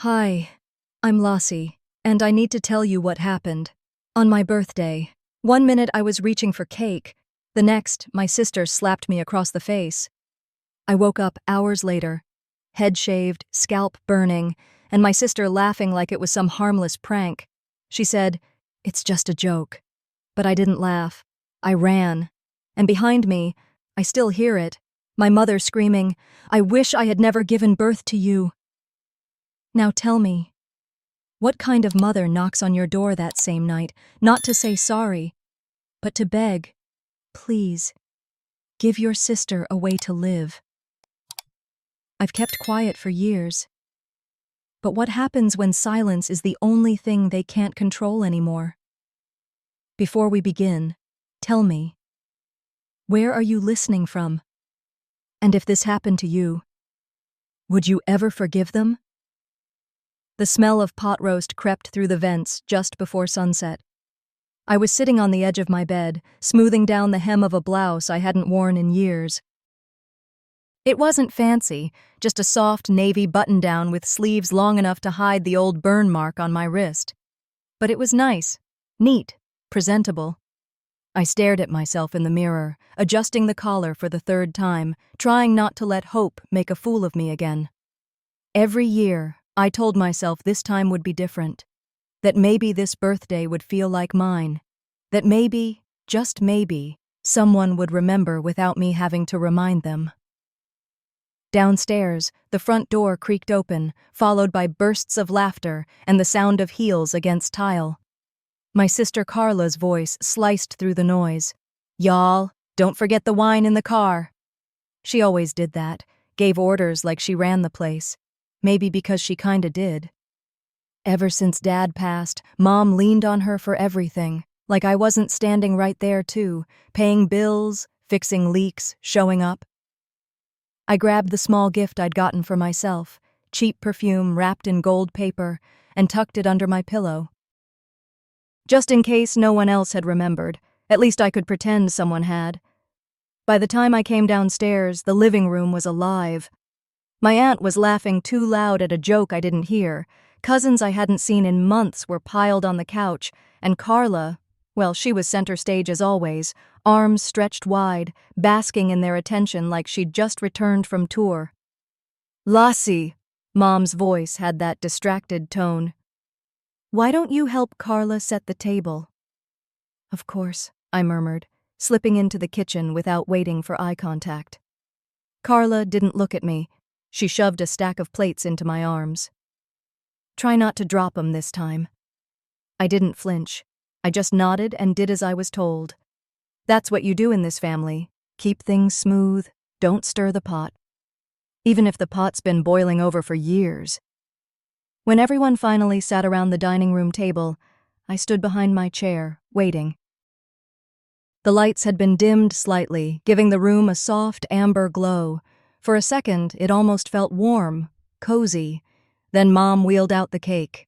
Hi, I'm Lassie, and I need to tell you what happened. On my birthday, one minute I was reaching for cake, the next, my sister slapped me across the face. I woke up hours later, head shaved, scalp burning, and my sister laughing like it was some harmless prank. She said, "It's just a joke." But I didn't laugh. I ran. And behind me, I still hear it, my mother screaming, "I wish I had never given birth to you." Now tell me, what kind of mother knocks on your door that same night, not to say sorry, but to beg, "Please, give your sister a way to live"? I've kept quiet for years. But what happens when silence is the only thing they can't control anymore? Before we begin, tell me, where are you listening from? And if this happened to you, would you ever forgive them? The smell of pot roast crept through the vents just before sunset. I was sitting on the edge of my bed, smoothing down the hem of a blouse I hadn't worn in years. It wasn't fancy, just a soft navy button-down with sleeves long enough to hide the old burn mark on my wrist. But it was nice, neat, presentable. I stared at myself in the mirror, adjusting the collar for the third time, trying not to let hope make a fool of me again. Every year, I told myself this time would be different, that maybe this birthday would feel like mine, that maybe, just maybe, someone would remember without me having to remind them. Downstairs, the front door creaked open, followed by bursts of laughter and the sound of heels against tile. My sister Carla's voice sliced through the noise. "Y'all, don't forget the wine in the car." She always did that, gave orders like she ran the place. Maybe because she kinda did. Ever since Dad passed, Mom leaned on her for everything, like I wasn't standing right there too, paying bills, fixing leaks, showing up. I grabbed the small gift I'd gotten for myself, cheap perfume wrapped in gold paper, and tucked it under my pillow. Just in case no one else had remembered, at least I could pretend someone had. By the time I came downstairs, the living room was alive. My aunt was laughing too loud at a joke I didn't hear. Cousins I hadn't seen in months were piled on the couch, and Carla, well, she was center stage as always, arms stretched wide, basking in their attention like she'd just returned from tour. "Lassie," Mom's voice had that distracted tone. "Why don't you help Carla set the table?" "Of course," I murmured, slipping into the kitchen without waiting for eye contact. Carla didn't look at me. She shoved a stack of plates into my arms. "Try not to drop 'em this time." I didn't flinch. I just nodded and did as I was told. That's what you do in this family. Keep things smooth, don't stir the pot. Even if the pot's been boiling over for years. When everyone finally sat around the dining room table, I stood behind my chair, waiting. The lights had been dimmed slightly, giving the room a soft amber glow. For a second, it almost felt warm, cozy. Then Mom wheeled out the cake.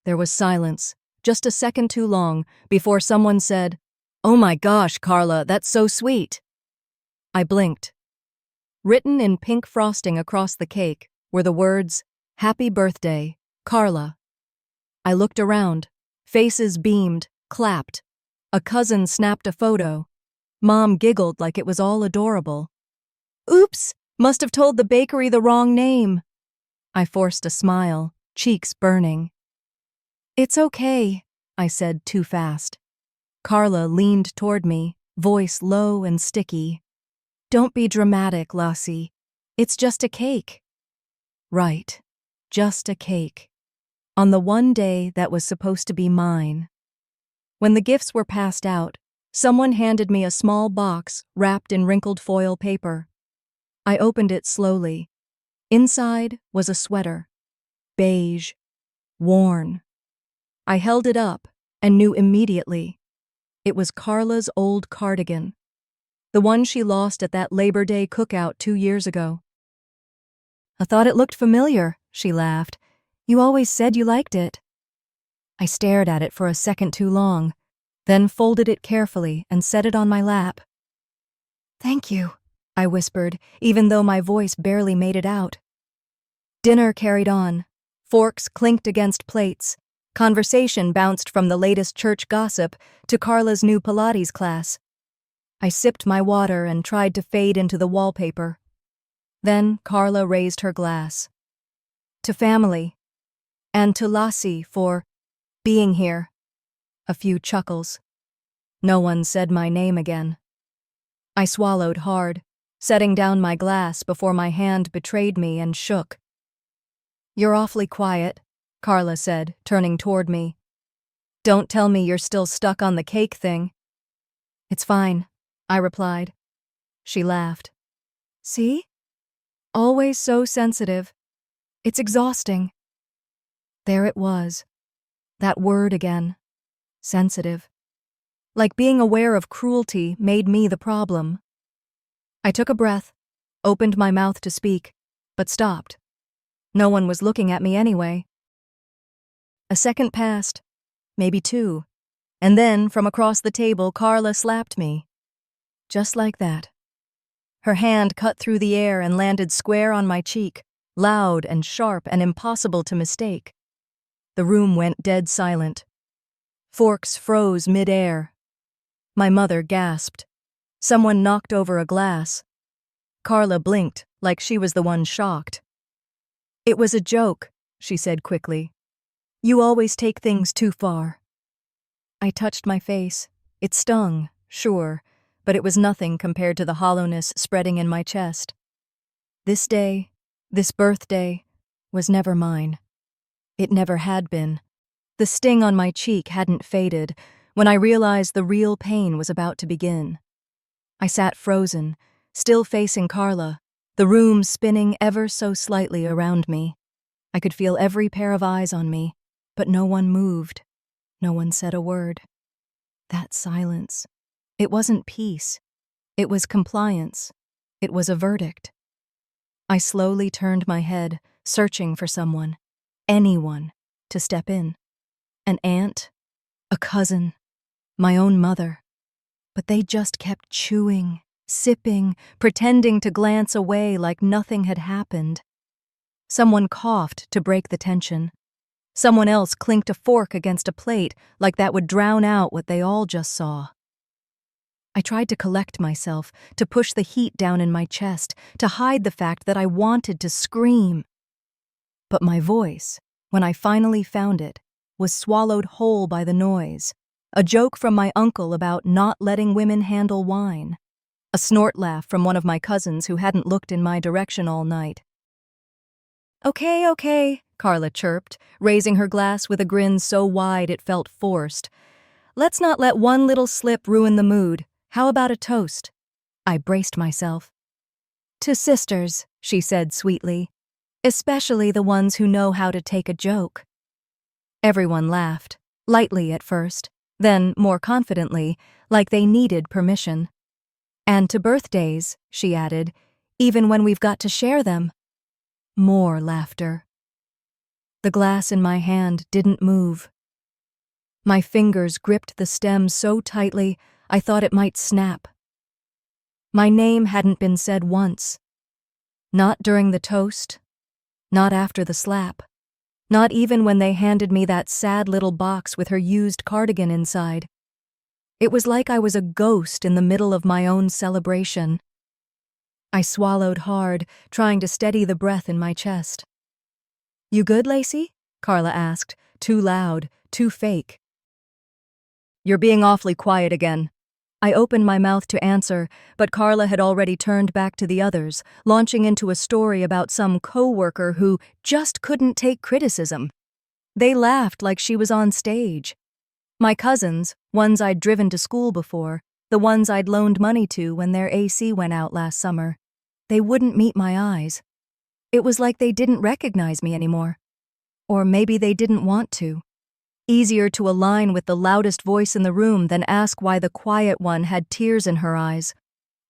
There was silence, just a second too long, before someone said, "Oh my gosh, Carla, that's so sweet." I blinked. Written in pink frosting across the cake were the words, "Happy birthday, Carla." I looked around. Faces beamed, clapped. A cousin snapped a photo. Mom giggled like it was all adorable. "Oops, must have told the bakery the wrong name." I forced a smile, cheeks burning. "It's okay," I said too fast. Carla leaned toward me, voice low and sticky. "Don't be dramatic, Lassie. It's just a cake." Right, just a cake. On the one day that was supposed to be mine. When the gifts were passed out, someone handed me a small box wrapped in wrinkled foil paper. I opened it slowly. Inside was a sweater. Beige. Worn. I held it up and knew immediately. It was Carla's old cardigan. The one she lost at that Labor Day cookout 2 years ago. "I thought it looked familiar," she laughed. "You always said you liked it." I stared at it for a second too long, then folded it carefully and set it on my lap. "Thank you," I whispered, even though my voice barely made it out. Dinner carried on. Forks clinked against plates. Conversation bounced from the latest church gossip to Carla's new Pilates class. I sipped my water and tried to fade into the wallpaper. Then Carla raised her glass. To family. And to Lassie for being here. A few chuckles. No one said my name again. I swallowed hard, setting down my glass before my hand betrayed me and shook. You're awfully quiet, Carla said, turning toward me. Don't tell me you're still stuck on the cake thing. It's fine, I replied. She laughed. See? Always so sensitive. It's exhausting. There it was. That word again. Sensitive. Like being aware of cruelty made me the problem. I took a breath, opened my mouth to speak, but stopped. No one was looking at me anyway. A second passed, maybe two, and then from across the table Carla slapped me. Just like that. Her hand cut through the air and landed square on my cheek, loud and sharp and impossible to mistake. The room went dead silent. Forks froze mid-air. My mother gasped. Someone knocked over a glass. Carla blinked like she was the one shocked. It was a joke, she said quickly. You always take things too far. I touched my face. It stung, sure, but it was nothing compared to the hollowness spreading in my chest. This day, this birthday, was never mine. It never had been. The sting on my cheek hadn't faded when I realized the real pain was about to begin. I sat frozen, still facing Carla, the room spinning ever so slightly around me. I could feel every pair of eyes on me, but no one moved. No one said a word. That silence. It wasn't peace. It was compliance. It was a verdict. I slowly turned my head, searching for someone, anyone, to step in. An aunt, a cousin, my own mother. But they just kept chewing, sipping, pretending to glance away like nothing had happened. Someone coughed to break the tension. Someone else clinked a fork against a plate like that would drown out what they all just saw. I tried to collect myself, to push the heat down in my chest, to hide the fact that I wanted to scream. But my voice, when I finally found it, was swallowed whole by the noise. A joke from my uncle about not letting women handle wine. A snort laugh from one of my cousins who hadn't looked in my direction all night. Okay, Carla chirped, raising her glass with a grin so wide it felt forced. Let's not let one little slip ruin the mood. How about a toast? I braced myself. To sisters, she said sweetly. Especially the ones who know how to take a joke. Everyone laughed, lightly at first, then more confidently, like they needed permission. And to birthdays, she added, even when we've got to share them. More laughter. The glass in my hand didn't move. My fingers gripped the stem so tightly I thought it might snap. My name hadn't been said once. Not during the toast. Not after the slap. Not even when they handed me that sad little box with her used cardigan inside. It was like I was a ghost in the middle of my own celebration. I swallowed hard, trying to steady the breath in my chest. You good, Lacey? Carla asked, too loud, too fake. You're being awfully quiet again. I opened my mouth to answer, but Carla had already turned back to the others, launching into a story about some co-worker who just couldn't take criticism. They laughed like she was on stage. My cousins, ones I'd driven to school before, the ones I'd loaned money to when their AC went out last summer, they wouldn't meet my eyes. It was like they didn't recognize me anymore. Or maybe they didn't want to. Easier to align with the loudest voice in the room than ask why the quiet one had tears in her eyes.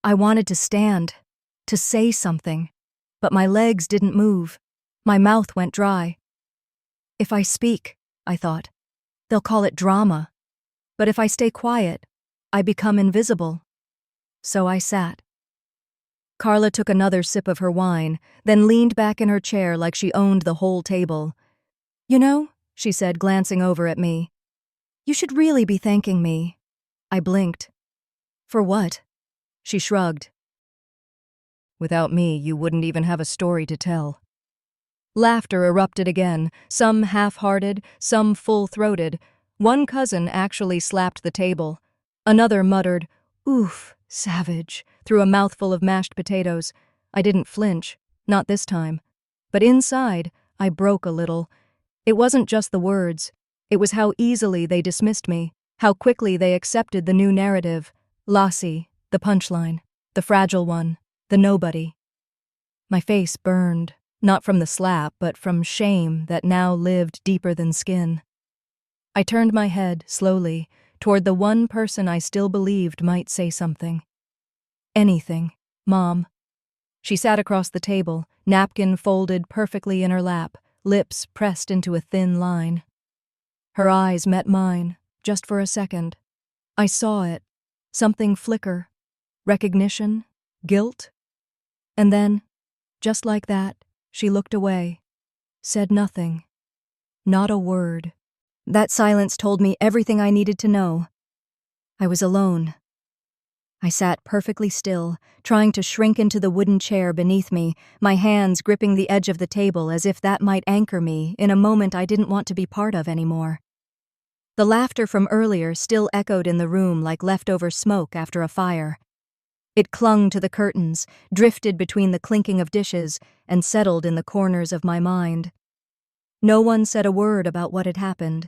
I wanted to stand, to say something, but my legs didn't move. My mouth went dry. If I speak, I thought, they'll call it drama. But if I stay quiet, I become invisible. So I sat. Carla took another sip of her wine, then leaned back in her chair like she owned the whole table. "You know," she said, glancing over at me, "you should really be thanking me." I blinked. "For what?" She shrugged. "Without me, you wouldn't even have a story to tell." Laughter erupted again, some half-hearted, some full-throated. One cousin actually slapped the table. Another muttered, "Oof, savage," through a mouthful of mashed potatoes. I didn't flinch, not this time. But inside, I broke a little. It wasn't just the words. It was how easily they dismissed me, how quickly they accepted the new narrative. Lassie, the punchline, the fragile one, the nobody. My face burned, not from the slap, but from shame that now lived deeper than skin. I turned my head, slowly, toward the one person I still believed might say something. Anything. Mom. She sat across the table, napkin folded perfectly in her lap, lips pressed into a thin line. Her eyes met mine, just for a second. I saw it. Something flicker. Recognition? Guilt? And then, just like that, she looked away. Said nothing. Not a word. That silence told me everything I needed to know. I was alone. I sat perfectly still, trying to shrink into the wooden chair beneath me, my hands gripping the edge of the table as if that might anchor me in a moment I didn't want to be part of anymore. The laughter from earlier still echoed in the room like leftover smoke after a fire. It clung to the curtains, drifted between the clinking of dishes, and settled in the corners of my mind. No one said a word about what had happened.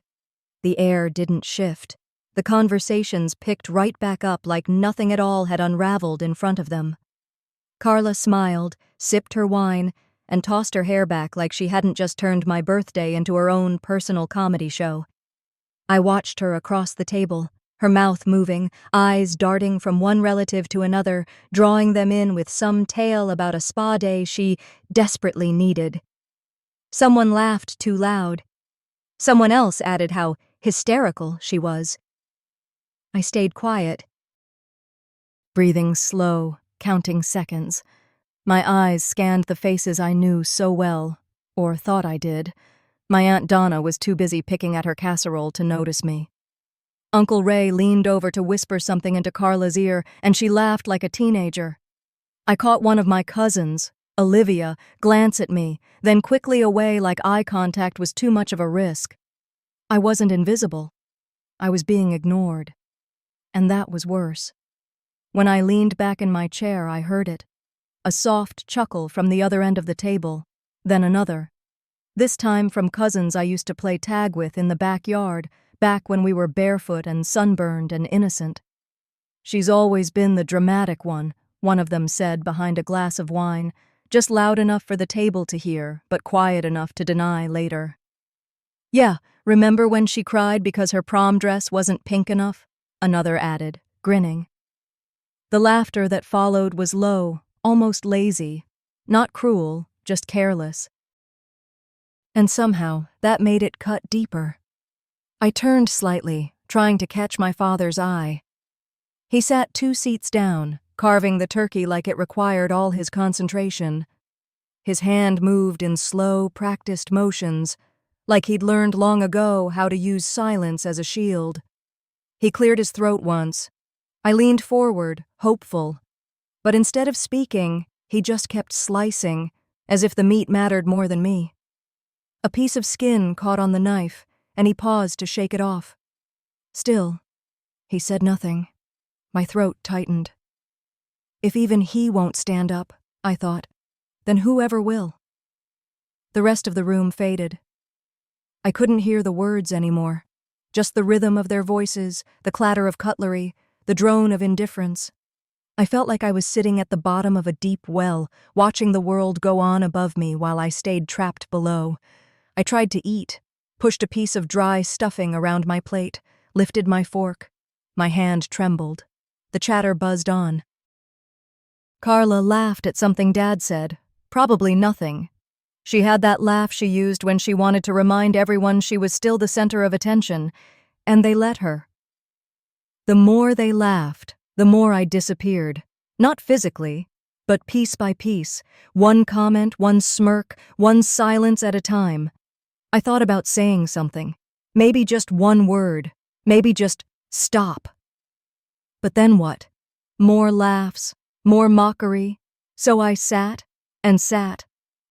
The air didn't shift. The conversations picked right back up like nothing at all had unraveled in front of them. Carla smiled, sipped her wine, and tossed her hair back like she hadn't just turned my birthday into her own personal comedy show. I watched her across the table, her mouth moving, eyes darting from one relative to another, drawing them in with some tale about a spa day she desperately needed. Someone laughed too loud. Someone else added how hysterical she was. I stayed quiet, breathing slow, counting seconds. My eyes scanned the faces I knew so well, or thought I did. My Aunt Donna was too busy picking at her casserole to notice me. Uncle Ray leaned over to whisper something into Carla's ear, and she laughed like a teenager. I caught one of my cousins, Olivia, glance at me, then quickly away like eye contact was too much of a risk. I wasn't invisible. I was being ignored. And that was worse. When I leaned back in my chair, I heard it. A soft chuckle from the other end of the table, then another. This time from cousins I used to play tag with in the backyard, back when we were barefoot and sunburned and innocent. "She's always been the dramatic one of them said behind a glass of wine, just loud enough for the table to hear, but quiet enough to deny later. "Yeah, remember when she cried because her prom dress wasn't pink enough?" Another added, grinning. The laughter that followed was low, almost lazy, not cruel, just careless. And somehow, that made it cut deeper. I turned slightly, trying to catch my father's eye. He sat 2 seats down, carving the turkey like it required all his concentration. His hand moved in slow, practiced motions, like he'd learned long ago how to use silence as a shield. He cleared his throat once. I leaned forward, hopeful. But instead of speaking, he just kept slicing, as if the meat mattered more than me. A piece of skin caught on the knife, and he paused to shake it off. Still, he said nothing. My throat tightened. If even he won't stand up, I thought, then whoever will. The rest of the room faded. I couldn't hear the words anymore, just the rhythm of their voices, the clatter of cutlery, the drone of indifference. I felt like I was sitting at the bottom of a deep well, watching the world go on above me while I stayed trapped below. I tried to eat, pushed a piece of dry stuffing around my plate, lifted my fork. My hand trembled. The chatter buzzed on. Carla laughed at something Dad said. Probably nothing. She had that laugh she used when she wanted to remind everyone she was still the center of attention, and they let her. The more they laughed, the more I disappeared. Not physically, but piece by piece, one comment, one smirk, one silence at a time. I thought about saying something. Maybe just one word. Maybe just stop. But then what? More laughs, more mockery. So I sat and sat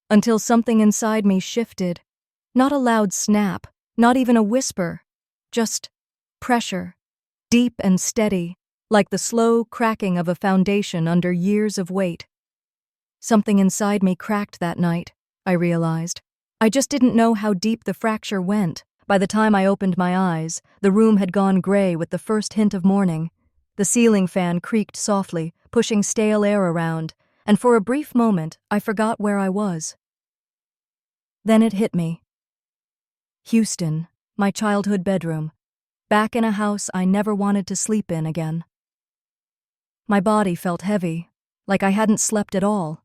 until something inside me shifted. Not a loud snap, not even a whisper, just pressure, deep and steady, like the slow cracking of a foundation under years of weight. Something inside me cracked that night, I realized. I just didn't know how deep the fracture went. By the time I opened my eyes, the room had gone gray with the first hint of morning. The ceiling fan creaked softly, pushing stale air around, and for a brief moment I forgot where I was. Then it hit me. Houston, my childhood bedroom, back in a house I never wanted to sleep in again. My body felt heavy, like I hadn't slept at all.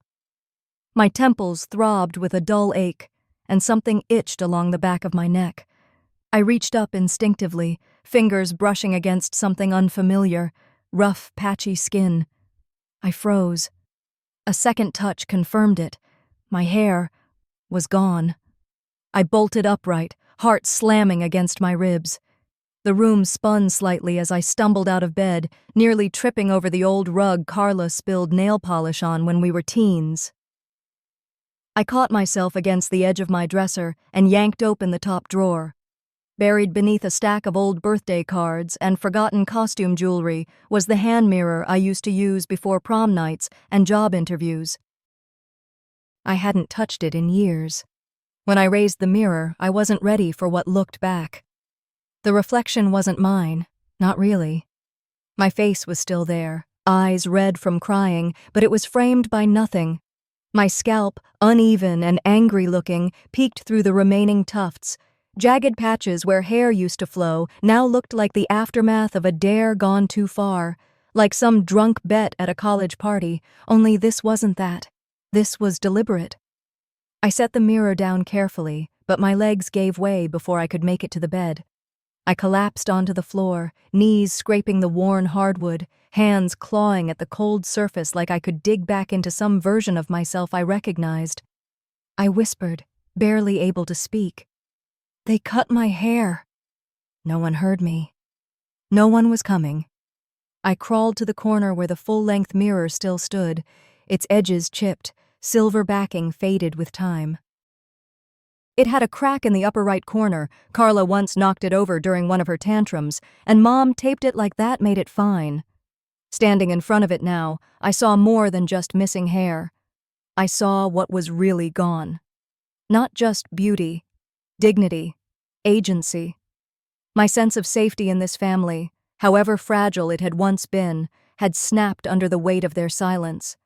My temples throbbed with a dull ache, and something itched along the back of my neck. I reached up instinctively, fingers brushing against something unfamiliar, rough, patchy skin. I froze. A second touch confirmed it. My hair was gone. I bolted upright, heart slamming against my ribs. The room spun slightly as I stumbled out of bed, nearly tripping over the old rug Carla spilled nail polish on when we were teens. I caught myself against the edge of my dresser and yanked open the top drawer. Buried beneath a stack of old birthday cards and forgotten costume jewelry was the hand mirror I used to use before prom nights and job interviews. I hadn't touched it in years. When I raised the mirror, I wasn't ready for what looked back. The reflection wasn't mine, not really. My face was still there, eyes red from crying, but it was framed by nothing. My scalp, uneven and angry-looking, peeked through the remaining tufts. Jagged patches where hair used to flow now looked like the aftermath of a dare gone too far, like some drunk bet at a college party, only this wasn't that. This was deliberate. I set the mirror down carefully, but my legs gave way before I could make it to the bed. I collapsed onto the floor, knees scraping the worn hardwood, hands clawing at the cold surface like I could dig back into some version of myself I recognized. I whispered, barely able to speak. They cut my hair. No one heard me. No one was coming. I crawled to the corner where the full-length mirror still stood, its edges chipped, silver backing faded with time. It had a crack in the upper right corner. Carla once knocked it over during one of her tantrums, and Mom taped it like that made it fine. Standing in front of it now, I saw more than just missing hair. I saw what was really gone. Not just beauty, dignity, agency. My sense of safety in this family, however fragile it had once been, had snapped under the weight of their silence.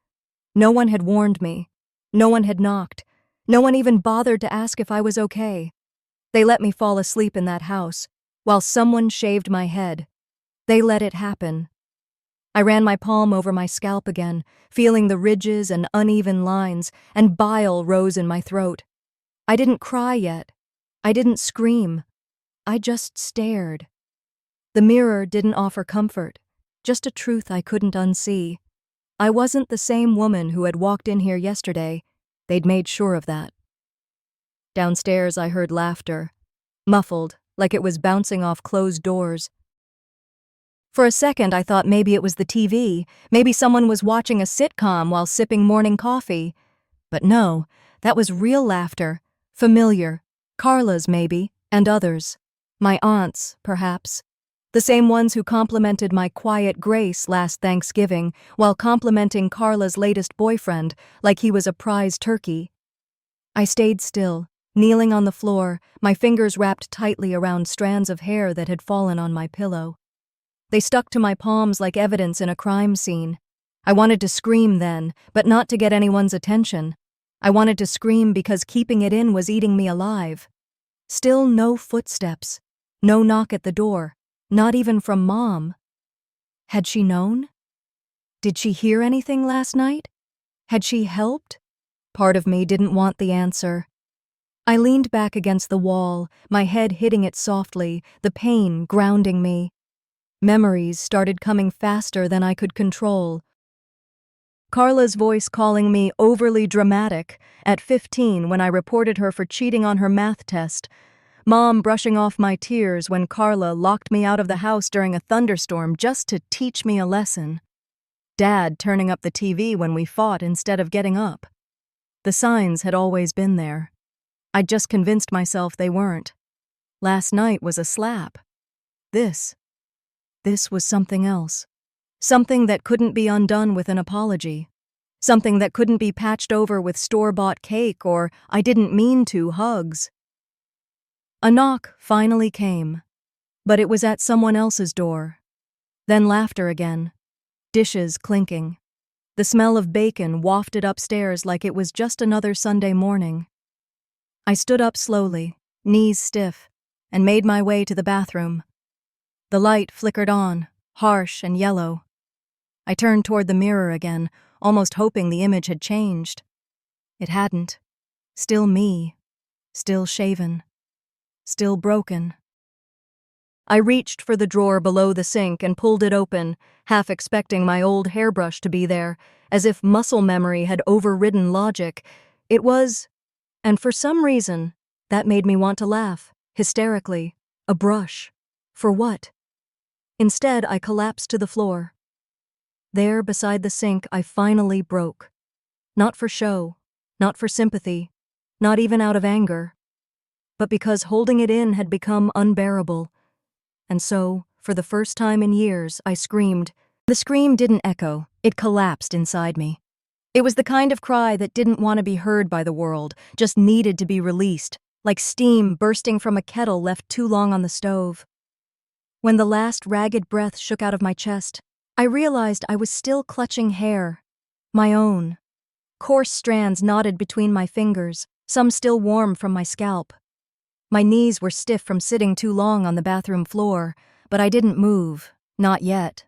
No one had warned me. No one had knocked. No one even bothered to ask if I was okay. They let me fall asleep in that house, while someone shaved my head. They let it happen. I ran my palm over my scalp again, feeling the ridges and uneven lines, and bile rose in my throat. I didn't cry yet. I didn't scream. I just stared. The mirror didn't offer comfort, just a truth I couldn't unsee. I wasn't the same woman who had walked in here yesterday. They'd made sure of that. Downstairs I heard laughter, muffled, like it was bouncing off closed doors. For a second I thought maybe it was the TV, maybe someone was watching a sitcom while sipping morning coffee. But no, that was real laughter, familiar, Carla's maybe, and others. My aunts, perhaps. The same ones who complimented my quiet grace last Thanksgiving while complimenting Carla's latest boyfriend like he was a prize turkey. I stayed still, kneeling on the floor, my fingers wrapped tightly around strands of hair that had fallen on my pillow. They stuck to my palms like evidence in a crime scene. I wanted to scream then, but not to get anyone's attention. I wanted to scream because keeping it in was eating me alive. Still no footsteps, no knock at the door. Not even from Mom. Had she known? Did she hear anything last night? Had she helped? Part of me didn't want the answer. I leaned back against the wall, my head hitting it softly, the pain grounding me. Memories started coming faster than I could control. Carla's voice calling me overly dramatic at 15 when I reported her for cheating on her math test. Mom brushing off my tears when Carla locked me out of the house during a thunderstorm just to teach me a lesson. Dad turning up the TV when we fought instead of getting up. The signs had always been there. I'd just convinced myself they weren't. Last night was a slap. This was something else. Something that couldn't be undone with an apology. Something that couldn't be patched over with store-bought cake or I didn't mean to hugs. A knock finally came, but it was at someone else's door. Then laughter again. Dishes clinking. The smell of bacon wafted upstairs like it was just another Sunday morning. I stood up slowly, knees stiff, and made my way to the bathroom. The light flickered on, harsh and yellow. I turned toward the mirror again, almost hoping the image had changed. It hadn't. Still me. Still shaven. Still broken. I reached for the drawer below the sink and pulled it open, half expecting my old hairbrush to be there, as if muscle memory had overridden logic. It was, and for some reason, that made me want to laugh, hysterically. A brush. For what? Instead, I collapsed to the floor. There, beside the sink, I finally broke. Not for show, not for sympathy, not even out of anger, but because holding it in had become unbearable. And so, for the first time in years, I screamed. The scream didn't echo, it collapsed inside me. It was the kind of cry that didn't want to be heard by the world, just needed to be released, like steam bursting from a kettle left too long on the stove. When the last ragged breath shook out of my chest, I realized I was still clutching hair. My own. Coarse strands knotted between my fingers, some still warm from my scalp. My knees were stiff from sitting too long on the bathroom floor, but I didn't move, not yet.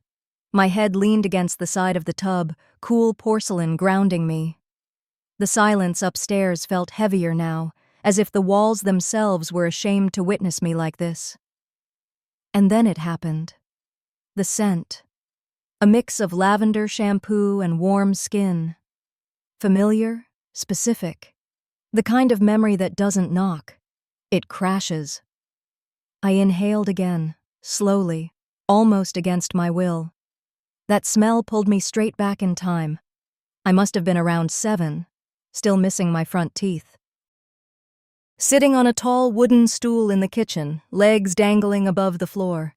My head leaned against the side of the tub, cool porcelain grounding me. The silence upstairs felt heavier now, as if the walls themselves were ashamed to witness me like this. And then it happened. The scent. A mix of lavender shampoo and warm skin. Familiar, specific. The kind of memory that doesn't knock. It crashes. I inhaled again, slowly, almost against my will. That smell pulled me straight back in time. I must have been around 7, still missing my front teeth. Sitting on a tall wooden stool in the kitchen, legs dangling above the floor.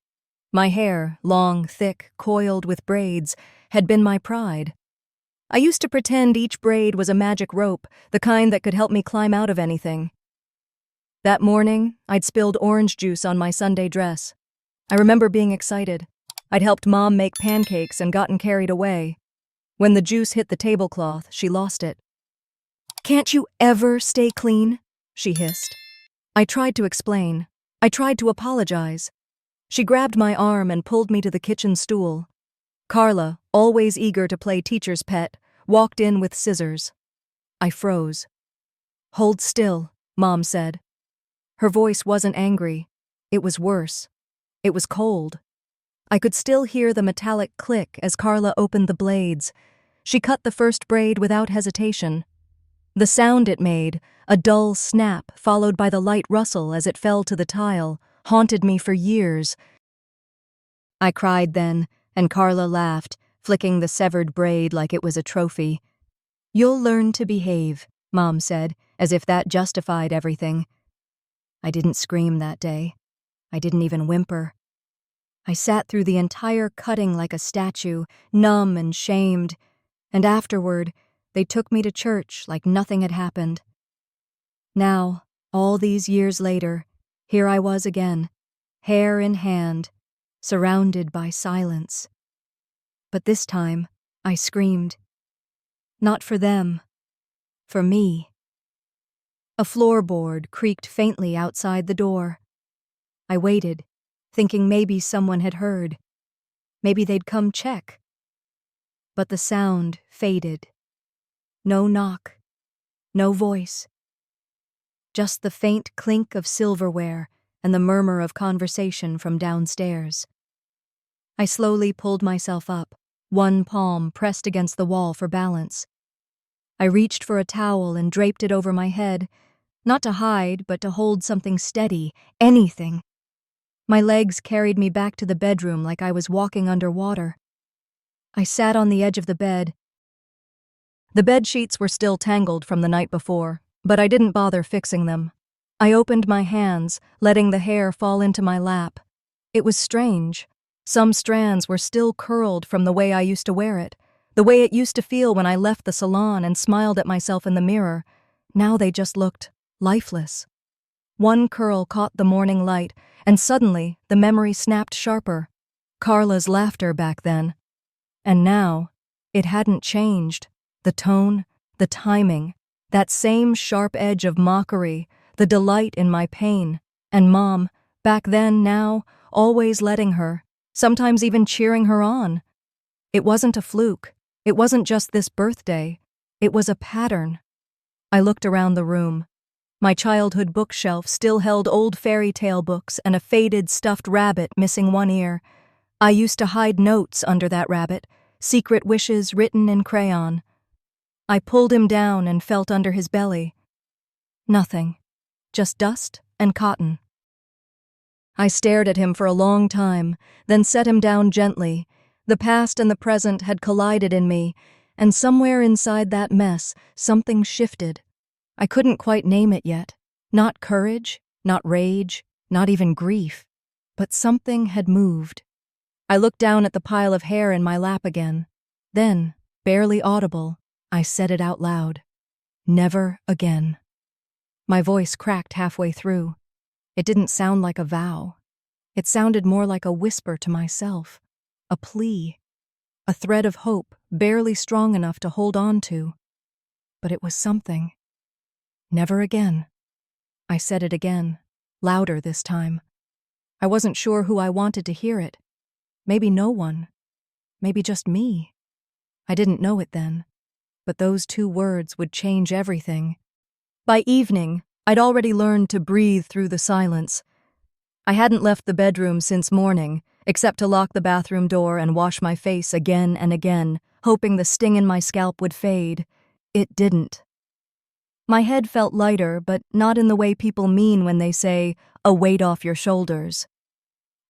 My hair, long, thick, coiled with braids, had been my pride. I used to pretend each braid was a magic rope, the kind that could help me climb out of anything. That morning, I'd spilled orange juice on my Sunday dress. I remember being excited. I'd helped Mom make pancakes and gotten carried away. When the juice hit the tablecloth, she lost it. "Can't you ever stay clean?" she hissed. I tried to explain. I tried to apologize. She grabbed my arm and pulled me to the kitchen stool. Carla, always eager to play teacher's pet, walked in with scissors. I froze. "Hold still," Mom said. Her voice wasn't angry. It was worse. It was cold. I could still hear the metallic click as Carla opened the blades. She cut the first braid without hesitation. The sound it made, a dull snap followed by the light rustle as it fell to the tile, haunted me for years. I cried then, and Carla laughed, flicking the severed braid like it was a trophy. "You'll learn to behave," Mom said, as if that justified everything. I didn't scream that day. I didn't even whimper. I sat through the entire cutting like a statue, numb and shamed, and afterward, they took me to church like nothing had happened. Now, all these years later, here I was again, hair in hand, surrounded by silence. But this time, I screamed. Not for them. For me. A floorboard creaked faintly outside the door. I waited, thinking maybe someone had heard. Maybe they'd come check. But the sound faded. No knock. No voice. Just the faint clink of silverware and the murmur of conversation from downstairs. I slowly pulled myself up, one palm pressed against the wall for balance. I reached for a towel and draped it over my head, not to hide, but to hold something steady, anything. My legs carried me back to the bedroom like I was walking underwater. I sat on the edge of the bed. The bed sheets were still tangled from the night before, but I didn't bother fixing them. I opened my hands, letting the hair fall into my lap. It was strange. Some strands were still curled from the way I used to wear it, the way it used to feel when I left the salon and smiled at myself in the mirror. Now they just looked lifeless. One curl caught the morning light, and suddenly the memory snapped sharper. Carla's laughter back then. And now, it hadn't changed. The tone, the timing, that same sharp edge of mockery, the delight in my pain. And Mom, back then, now, always letting her, sometimes even cheering her on. It wasn't a fluke. It wasn't just this birthday. It was a pattern. I looked around the room. My childhood bookshelf still held old fairy tale books and a faded stuffed rabbit missing one ear. I used to hide notes under that rabbit, secret wishes written in crayon. I pulled him down and felt under his belly. Nothing. Just dust and cotton. I stared at him for a long time, then set him down gently. The past and the present had collided in me, and somewhere inside that mess, something shifted. I couldn't quite name it yet. Not courage, not rage, not even grief. But something had moved. I looked down at the pile of hair in my lap again. Then, barely audible, I said it out loud. Never again. My voice cracked halfway through. It didn't sound like a vow. It sounded more like a whisper to myself, a plea, a thread of hope barely strong enough to hold on to. But it was something. Never again. I said it again, louder this time. I wasn't sure who I wanted to hear it. Maybe no one. Maybe just me. I didn't know it then. But those 2 words would change everything. By evening, I'd already learned to breathe through the silence. I hadn't left the bedroom since morning, except to lock the bathroom door and wash my face again and again, hoping the sting in my scalp would fade. It didn't. My head felt lighter, but not in the way people mean when they say, a weight off your shoulders.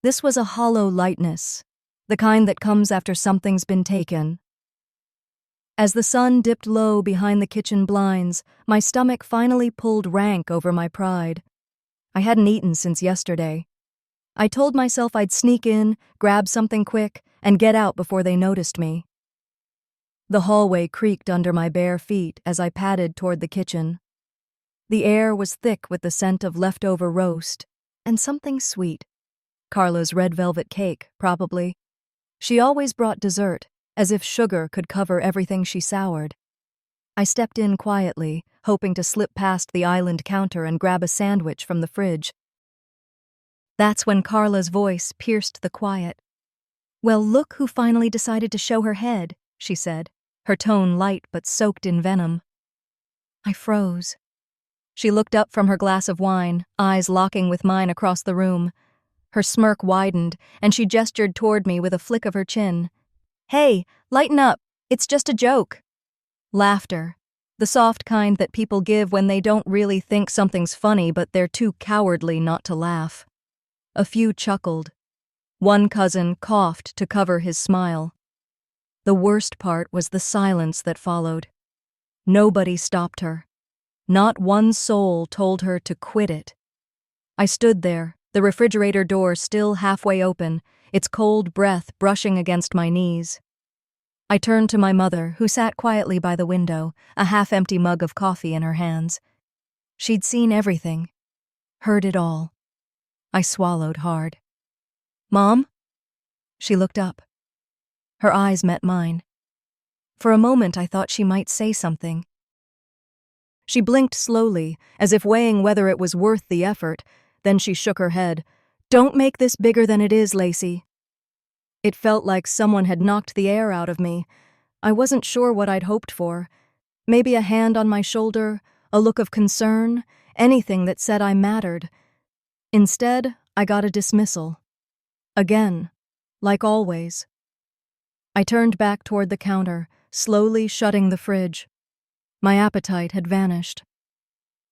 This was a hollow lightness, the kind that comes after something's been taken. As the sun dipped low behind the kitchen blinds, my stomach finally pulled rank over my pride. I hadn't eaten since yesterday. I told myself I'd sneak in, grab something quick, and get out before they noticed me. The hallway creaked under my bare feet as I padded toward the kitchen. The air was thick with the scent of leftover roast, and something sweet. Carla's red velvet cake, probably. She always brought dessert, as if sugar could cover everything she soured. I stepped in quietly, hoping to slip past the island counter and grab a sandwich from the fridge. That's when Carla's voice pierced the quiet. "Well, look who finally decided to show her head," she said, her tone light but soaked in venom. I froze. She looked up from her glass of wine, eyes locking with mine across the room. Her smirk widened, and she gestured toward me with a flick of her chin. "Hey, lighten up. It's just a joke." Laughter. The soft kind that people give when they don't really think something's funny but they're too cowardly not to laugh. A few chuckled. One cousin coughed to cover his smile. The worst part was the silence that followed. Nobody stopped her. Not one soul told her to quit it. I stood there, the refrigerator door still halfway open, its cold breath brushing against my knees. I turned to my mother, who sat quietly by the window, a half-empty mug of coffee in her hands. She'd seen everything, heard it all. I swallowed hard. "Mom?" She looked up. Her eyes met mine. For a moment I thought she might say something. She blinked slowly, as if weighing whether it was worth the effort. Then she shook her head. "Don't make this bigger than it is, Lacey." It felt like someone had knocked the air out of me. I wasn't sure what I'd hoped for. Maybe a hand on my shoulder, a look of concern, anything that said I mattered. Instead, I got a dismissal. Again, like always. I turned back toward the counter, slowly shutting the fridge. My appetite had vanished.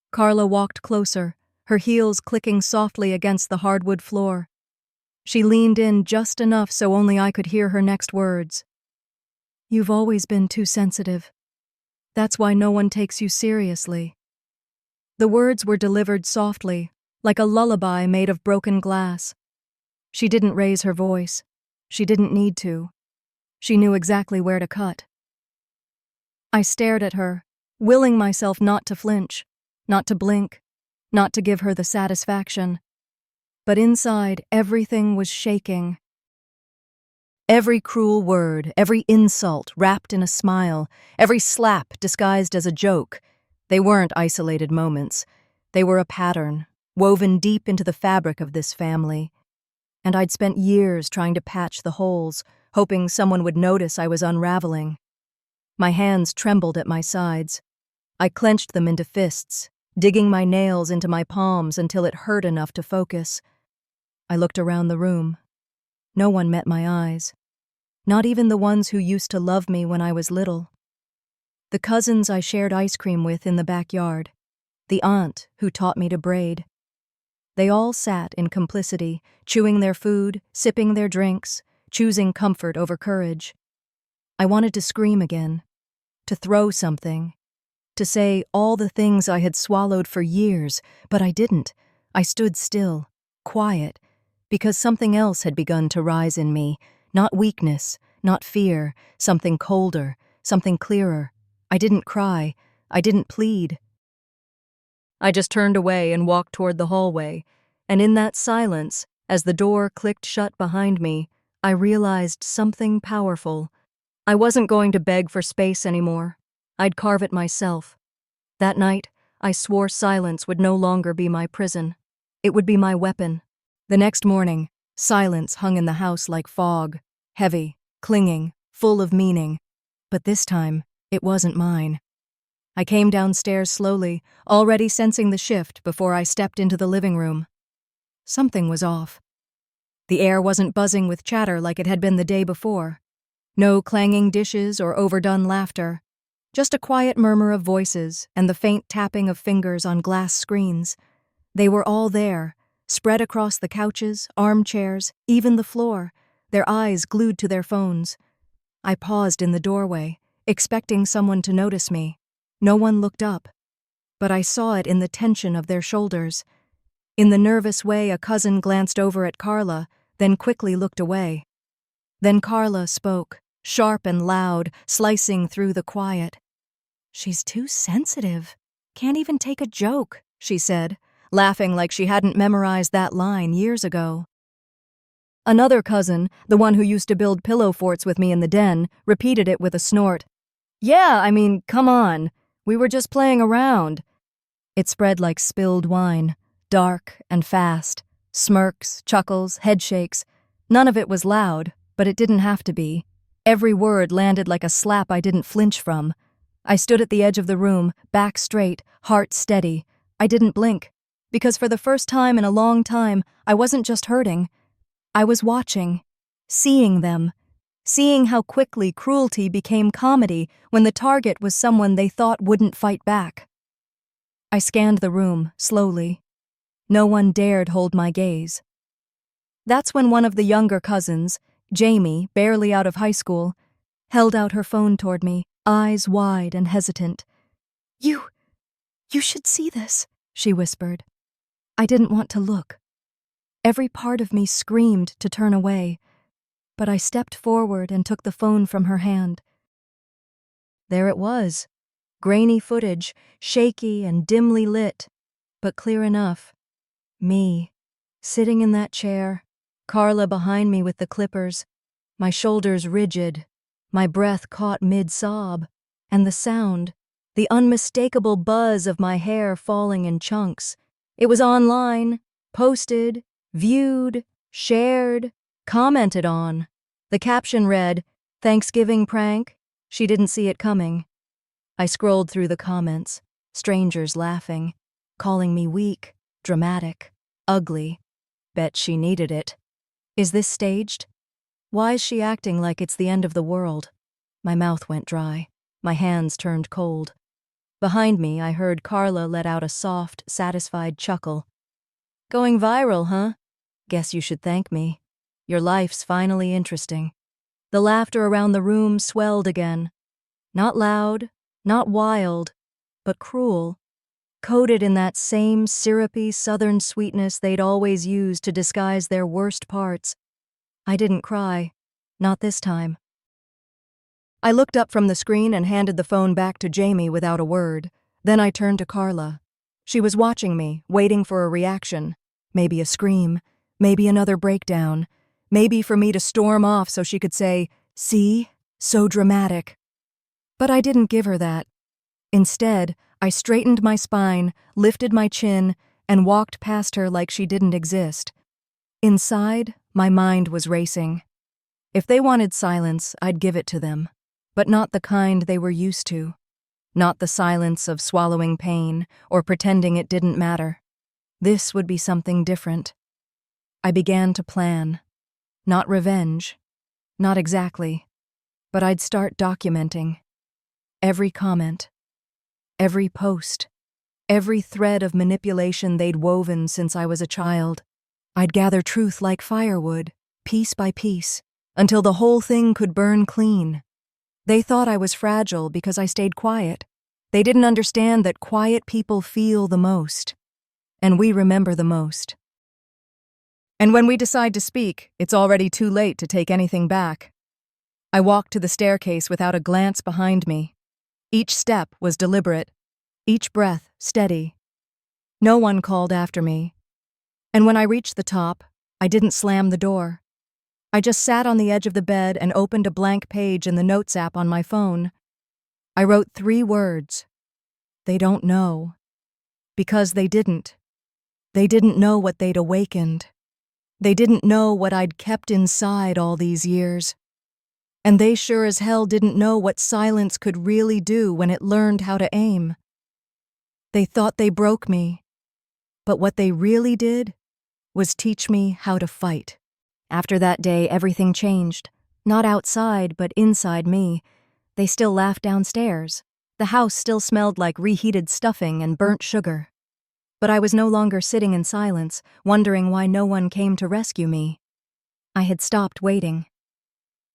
Carla walked closer, her heels clicking softly against the hardwood floor. She leaned in just enough so only I could hear her next words. "You've always been too sensitive. That's why no one takes you seriously." The words were delivered softly, like a lullaby made of broken glass. She didn't raise her voice. She didn't need to. She knew exactly where to cut. I stared at her, willing myself not to flinch, not to blink, not to give her the satisfaction. But inside, everything was shaking. Every cruel word, every insult wrapped in a smile, every slap disguised as a joke, they weren't isolated moments. They were a pattern, woven deep into the fabric of this family. And I'd spent years trying to patch the holes, hoping someone would notice I was unraveling. My hands trembled at my sides. I clenched them into fists, digging my nails into my palms until it hurt enough to focus. I looked around the room. No one met my eyes. Not even the ones who used to love me when I was little. The cousins I shared ice cream with in the backyard. The aunt who taught me to braid. They all sat in complicity, chewing their food, sipping their drinks, choosing comfort over courage. I wanted to scream again, to throw something, to say all the things I had swallowed for years, but I didn't. I stood still, quiet, because something else had begun to rise in me, not weakness, not fear, something colder, something clearer. I didn't cry. I didn't plead. I just turned away and walked toward the hallway, and in that silence, as the door clicked shut behind me, I realized something powerful. I wasn't going to beg for space anymore. I'd carve it myself. That night, I swore silence would no longer be my prison. It would be my weapon. The next morning, silence hung in the house like fog, heavy, clinging, full of meaning. But this time, it wasn't mine. I came downstairs slowly, already sensing the shift before I stepped into the living room. Something was off. The air wasn't buzzing with chatter like it had been the day before. No clanging dishes or overdone laughter. Just a quiet murmur of voices and the faint tapping of fingers on glass screens. They were all there, spread across the couches, armchairs, even the floor, their eyes glued to their phones. I paused in the doorway, expecting someone to notice me. No one looked up, but I saw it in the tension of their shoulders. In the nervous way a cousin glanced over at Carla, then quickly looked away. Then Carla spoke, sharp and loud, slicing through the quiet. "She's too sensitive. Can't even take a joke," she said, laughing like she hadn't memorized that line years ago. Another cousin, the one who used to build pillow forts with me in the den, repeated it with a snort. "Yeah, I mean, come on. We were just playing around." It spread like spilled wine, dark and fast. Smirks, chuckles, headshakes. None of it was loud, but it didn't have to be. Every word landed like a slap I didn't flinch from. I stood at the edge of the room, back straight, heart steady. I didn't blink, because for the first time in a long time, I wasn't just hurting. I was watching, seeing them, seeing how quickly cruelty became comedy when the target was someone they thought wouldn't fight back. I scanned the room, slowly. No one dared hold my gaze. That's when one of the younger cousins, Jamie, barely out of high school, held out her phone toward me, eyes wide and hesitant. You should see this," she whispered. I didn't want to look. Every part of me screamed to turn away, but I stepped forward and took the phone from her hand. There it was, grainy footage, shaky and dimly lit, but clear enough. Me, sitting in that chair, Carla behind me with the clippers, my shoulders rigid, my breath caught mid-sob, and the sound, the unmistakable buzz of my hair falling in chunks. It was online, posted, viewed, shared, commented on. The caption read, "Thanksgiving prank?" She didn't see it coming. I scrolled through the comments, strangers laughing, calling me weak, dramatic, ugly. Bet she needed it. Is this staged? Why is she acting like it's the end of the world? My mouth went dry. My hands turned cold. Behind me, I heard Carla let out a soft, satisfied chuckle. Going viral, huh? Guess you should thank me. Your life's finally interesting. The laughter around the room swelled again. Not loud, not wild, but cruel, coated in that same syrupy southern sweetness they'd always used to disguise their worst parts. I didn't cry. Not this time. I looked up from the screen and handed the phone back to Jamie without a word. Then I turned to Carla. She was watching me, waiting for a reaction. Maybe a scream, maybe another breakdown, maybe for me to storm off so she could say, "See? So dramatic." But I didn't give her that. Instead, I straightened my spine, lifted my chin, and walked past her like she didn't exist. Inside, my mind was racing. If they wanted silence, I'd give it to them. But not the kind they were used to. Not the silence of swallowing pain or pretending it didn't matter. This would be something different. I began to plan. Not revenge. Not exactly. But I'd start documenting. Every comment. Every post. Every thread of manipulation they'd woven since I was a child. I'd gather truth like firewood, piece by piece, until the whole thing could burn clean. They thought I was fragile because I stayed quiet. They didn't understand that quiet people feel the most. And we remember the most. And when we decide to speak, it's already too late to take anything back. I walked to the staircase without a glance behind me. Each step was deliberate, each breath steady. No one called after me. And when I reached the top, I didn't slam the door. I just sat on the edge of the bed and opened a blank page in the Notes app on my phone. I wrote 3 words. They don't know. Because they didn't. They didn't know what they'd awakened. They didn't know what I'd kept inside all these years. And they sure as hell didn't know what silence could really do when it learned how to aim. They thought they broke me. But what they really did was teach me how to fight. After that day, everything changed. Not outside, but inside me. They still laughed downstairs. The house still smelled like reheated stuffing and burnt sugar. But I was no longer sitting in silence, wondering why no one came to rescue me. I had stopped waiting.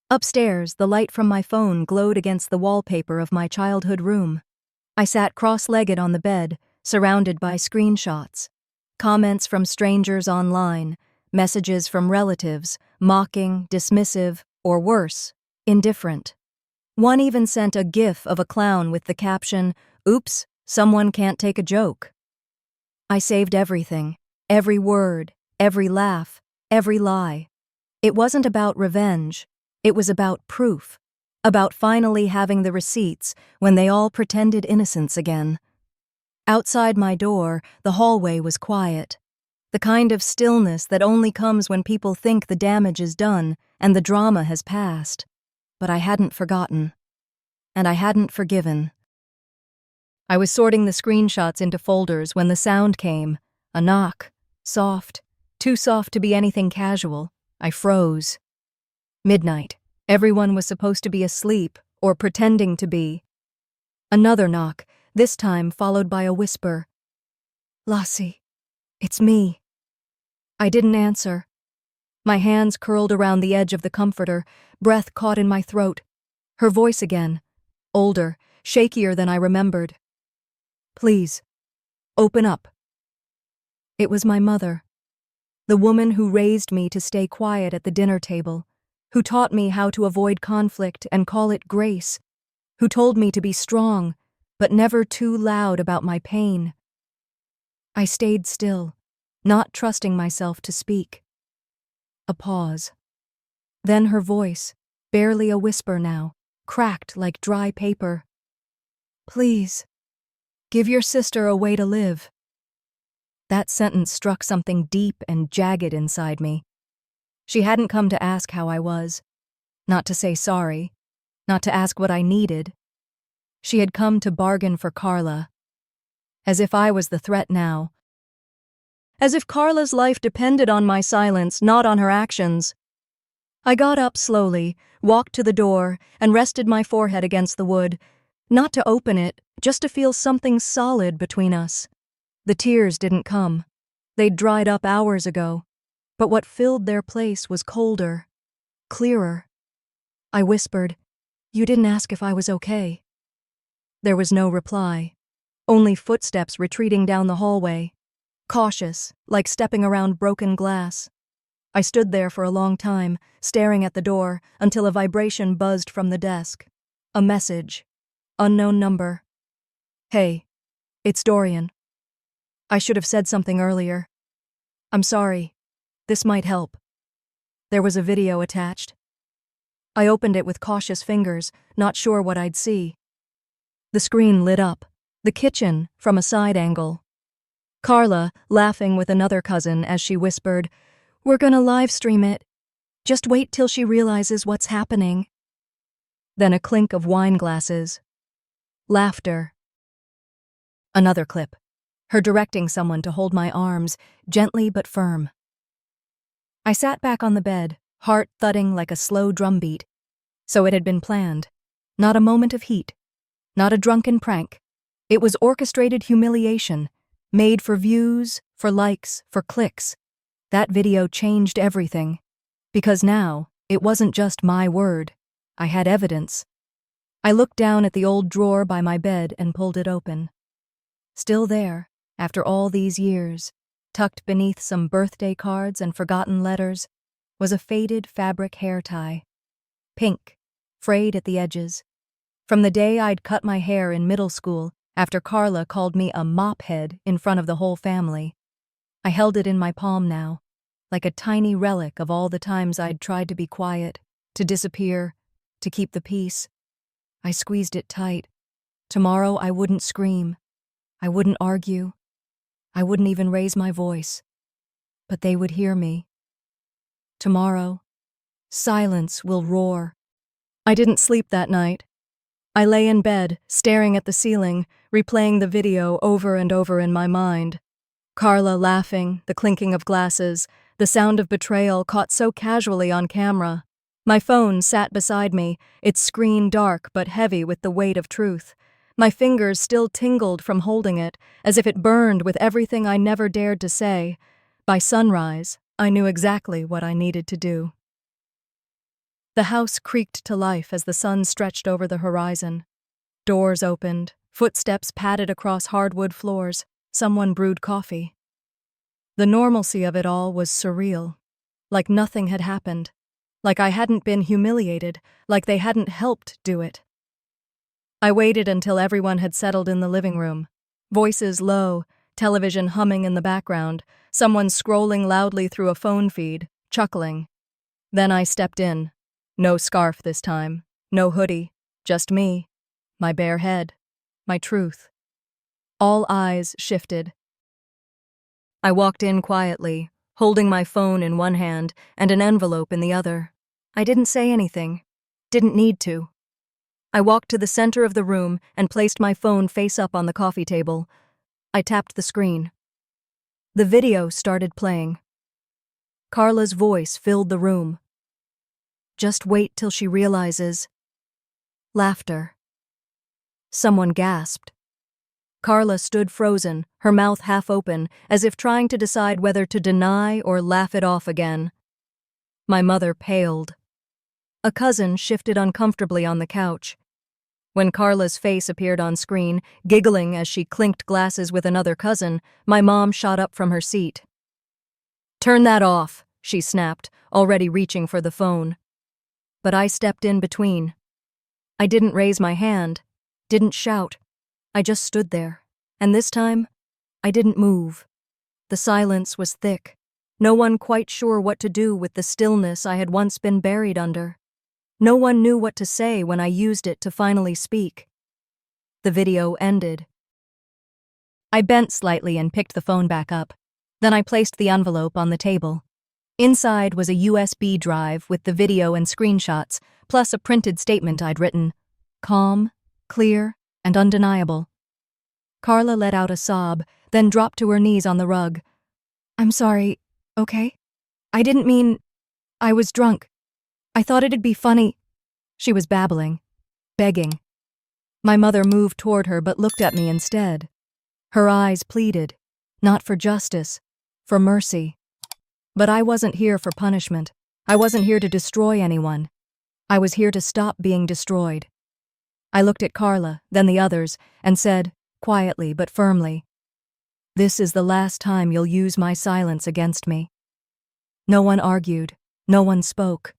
Upstairs, the light from my phone glowed against the wallpaper of my childhood room. I sat cross-legged on the bed, surrounded by screenshots. Comments from strangers online, messages from relatives, mocking, dismissive, or worse, indifferent. One even sent a gif of a clown with the caption, "Oops, someone can't take a joke." I saved everything, every word, every laugh, every lie. It wasn't about revenge, it was about proof, about finally having the receipts when they all pretended innocence again. Outside my door, the hallway was quiet. The kind of stillness that only comes when people think the damage is done and the drama has passed. But I hadn't forgotten. And I hadn't forgiven. I was sorting the screenshots into folders when the sound came. A knock. Soft. Too soft to be anything casual. I froze. Midnight. Everyone was supposed to be asleep, or pretending to be. Another knock, this time followed by a whisper. "Lassie, it's me." I didn't answer. My hands curled around the edge of the comforter, breath caught in my throat. Her voice again, older, shakier than I remembered. "Please, open up." It was my mother, the woman who raised me to stay quiet at the dinner table, who taught me how to avoid conflict and call it grace, who told me to be strong, but never too loud about my pain. I stayed still, not trusting myself to speak. A pause. Then her voice, barely a whisper now, cracked like dry paper. "Please, give your sister a way to live." That sentence struck something deep and jagged inside me. She hadn't come to ask how I was, not to say sorry, not to ask what I needed. She had come to bargain for Carla. As if I was the threat now. As if Carla's life depended on my silence, not on her actions. I got up slowly, walked to the door, and rested my forehead against the wood, not to open it, just to feel something solid between us. The tears didn't come. They'd dried up hours ago, but what filled their place was colder, clearer. I whispered, "You didn't ask if I was okay." There was no reply, only footsteps retreating down the hallway, cautious, like stepping around broken glass. I stood there for a long time, staring at the door, until a vibration buzzed from the desk. A message. Unknown number. "Hey, it's Dorian. I should have said something earlier. I'm sorry. This might help." There was a video attached. I opened it with cautious fingers, not sure what I'd see. The screen lit up. The kitchen, from a side angle. Carla, laughing with another cousin as she whispered, "We're gonna live stream it. Just wait till she realizes what's happening." Then a clink of wine glasses. Laughter. Another clip. Her directing someone to hold my arms, gently but firm. I sat back on the bed, heart thudding like a slow drumbeat. So it had been planned. Not a moment of heat. Not a drunken prank. It was orchestrated humiliation, made for views, for likes, for clicks. That video changed everything. Because now, it wasn't just my word. I had evidence. I looked down at the old drawer by my bed and pulled it open. Still there, after all these years, tucked beneath some birthday cards and forgotten letters, was a faded fabric hair tie. Pink, frayed at the edges. From the day I'd cut my hair in middle school, after Carla called me a mop head in front of the whole family. I held it in my palm now, like a tiny relic of all the times I'd tried to be quiet, to disappear, to keep the peace. I squeezed it tight. Tomorrow I wouldn't scream. I wouldn't argue. I wouldn't even raise my voice. But they would hear me. Tomorrow, silence will roar. I didn't sleep that night. I lay in bed, staring at the ceiling, replaying the video over and over in my mind. Carla laughing, the clinking of glasses, the sound of betrayal caught so casually on camera. My phone sat beside me, its screen dark but heavy with the weight of truth. My fingers still tingled from holding it, as if it burned with everything I never dared to say. By sunrise, I knew exactly what I needed to do. The house creaked to life as the sun stretched over the horizon. Doors opened, footsteps padded across hardwood floors. Someone brewed coffee. The normalcy of it all was surreal, like nothing had happened, like I hadn't been humiliated, like they hadn't helped do it. I waited until everyone had settled in the living room. Voices low, television humming in the background, someone scrolling loudly through a phone feed, chuckling. Then I stepped in. No scarf this time, no hoodie, just me, my bare head, my truth. All eyes shifted. I walked in quietly, holding my phone in one hand and an envelope in the other. I didn't say anything, didn't need to. I walked to the center of the room and placed my phone face up on the coffee table. I tapped the screen. The video started playing. Carla's voice filled the room. "Just wait till she realizes." Laughter. Someone gasped. Carla stood frozen, her mouth half open, as if trying to decide whether to deny or laugh it off again. My mother paled. A cousin shifted uncomfortably on the couch. When Carla's face appeared on screen, giggling as she clinked glasses with another cousin, my mom shot up from her seat. "Turn that off," she snapped, already reaching for the phone. But I stepped in between. I didn't raise my hand, didn't shout. I just stood there, and this time, I didn't move. The silence was thick, no one quite sure what to do with the stillness I had once been buried under. No one knew what to say when I used it to finally speak. The video ended. I bent slightly and picked the phone back up. Then I placed the envelope on the table. Inside was a USB drive with the video and screenshots, plus a printed statement I'd written. Calm, clear, and undeniable. Carla let out a sob, then dropped to her knees on the rug. "I'm sorry, okay? I didn't mean... I was drunk. I thought it'd be funny. She was babbling, begging. My mother moved toward her but looked at me instead. Her eyes pleaded, not for justice, for mercy. But I wasn't here for punishment. I wasn't here to destroy anyone. I was here to stop being destroyed. I looked at Carla, then the others, and said, quietly but firmly, "This is the last time you'll use my silence against me." No one argued. No one spoke.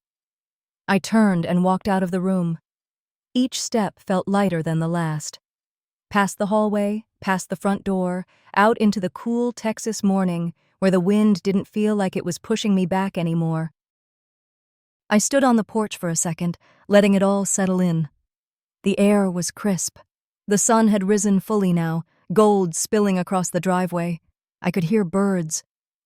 I turned and walked out of the room. Each step felt lighter than the last. Past the hallway, past the front door, out into the cool Texas morning where the wind didn't feel like it was pushing me back anymore. I stood on the porch for a second, letting it all settle in. The air was crisp. The sun had risen fully now, gold spilling across the driveway. I could hear birds.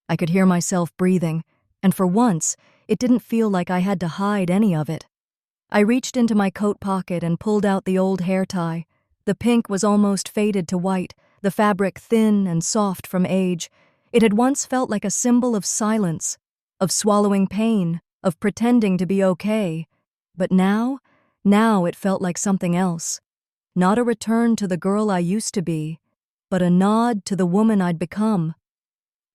I could hear myself breathing, and for once, it didn't feel like I had to hide any of it. I reached into my coat pocket and pulled out the old hair tie. The pink was almost faded to white, the fabric thin and soft from age. It had once felt like a symbol of silence, of swallowing pain, of pretending to be okay. But now it felt like something else. Not a return to the girl I used to be, but a nod to the woman I'd become.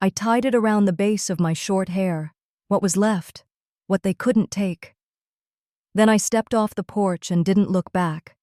I tied it around the base of my short hair, what was left, what they couldn't take. Then I stepped off the porch and didn't look back.